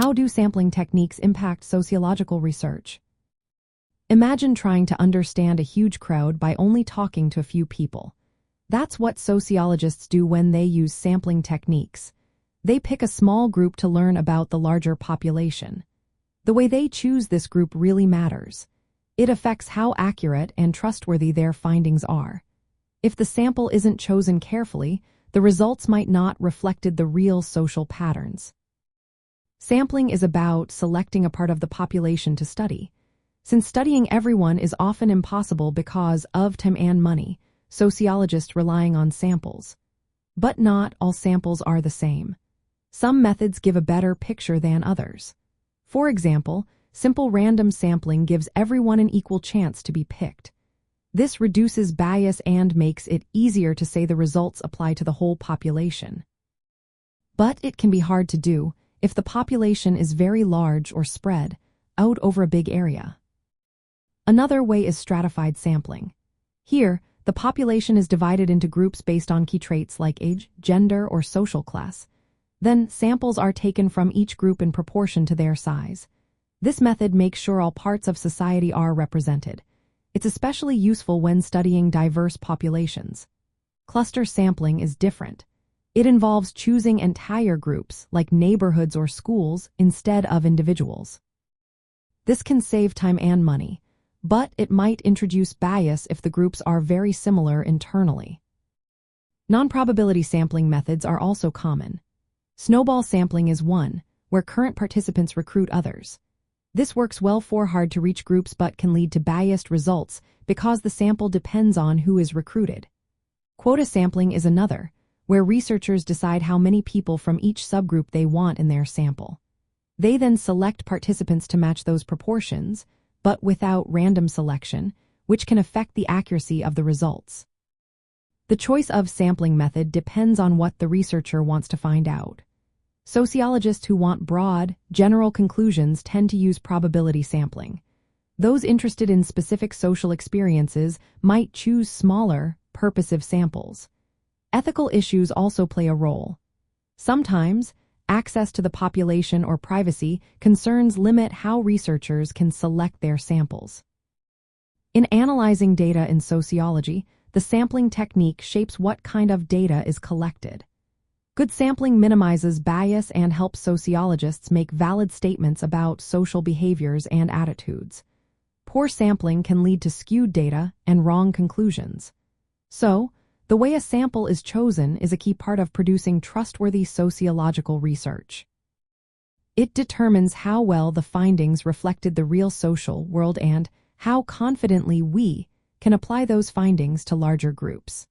How do sampling techniques impact sociological research? Imagine trying to understand a huge crowd by only talking to a few people. That's what sociologists do when they use sampling techniques. They pick a small group to learn about the larger population. The way they choose this group really matters. It affects how accurate and trustworthy their findings are. If the sample isn't chosen carefully, the results might not reflect the real social patterns. Sampling is about selecting a part of the population to study. Since studying everyone is often impossible because of time and money, sociologists relying on samples. But not all samples are the same. Some methods give a better picture than others. For example, simple random sampling gives everyone an equal chance to be picked. This reduces bias and makes it easier to say the results apply to the whole population. But it can be hard to do if the population is very large or spread out over a big area. Another way is stratified sampling. Here, the population is divided into groups based on key traits like age, gender, or social class. Then, samples are taken from each group in proportion to their size. This method makes sure all parts of society are represented. It's especially useful when studying diverse populations. Cluster sampling is different. It involves choosing entire groups, like neighborhoods or schools, instead of individuals. This can save time and money, but it might introduce bias if the groups are very similar internally. Non-probability sampling methods are also common. Snowball sampling is one, where current participants recruit others. This works well for hard-to-reach groups but can lead to biased results because the sample depends on who is recruited. Quota sampling is another, where researchers decide how many people from each subgroup they want in their sample. They then select participants to match those proportions, but without random selection, which can affect the accuracy of the results. The choice of sampling method depends on what the researcher wants to find out. Sociologists who want broad, general conclusions tend to use probability sampling. Those interested in specific social experiences might choose smaller, purposive samples. Ethical issues also play a role. Sometimes, access to the population or privacy concerns limit how researchers can select their samples. In analyzing data in sociology, the sampling technique shapes what kind of data is collected. Good sampling minimizes bias and helps sociologists make valid statements about social behaviors and attitudes. Poor sampling can lead to skewed data and wrong conclusions. So, the way a sample is chosen is a key part of producing trustworthy sociological research. It determines how well the findings reflected the real social world and how confidently we can apply those findings to larger groups.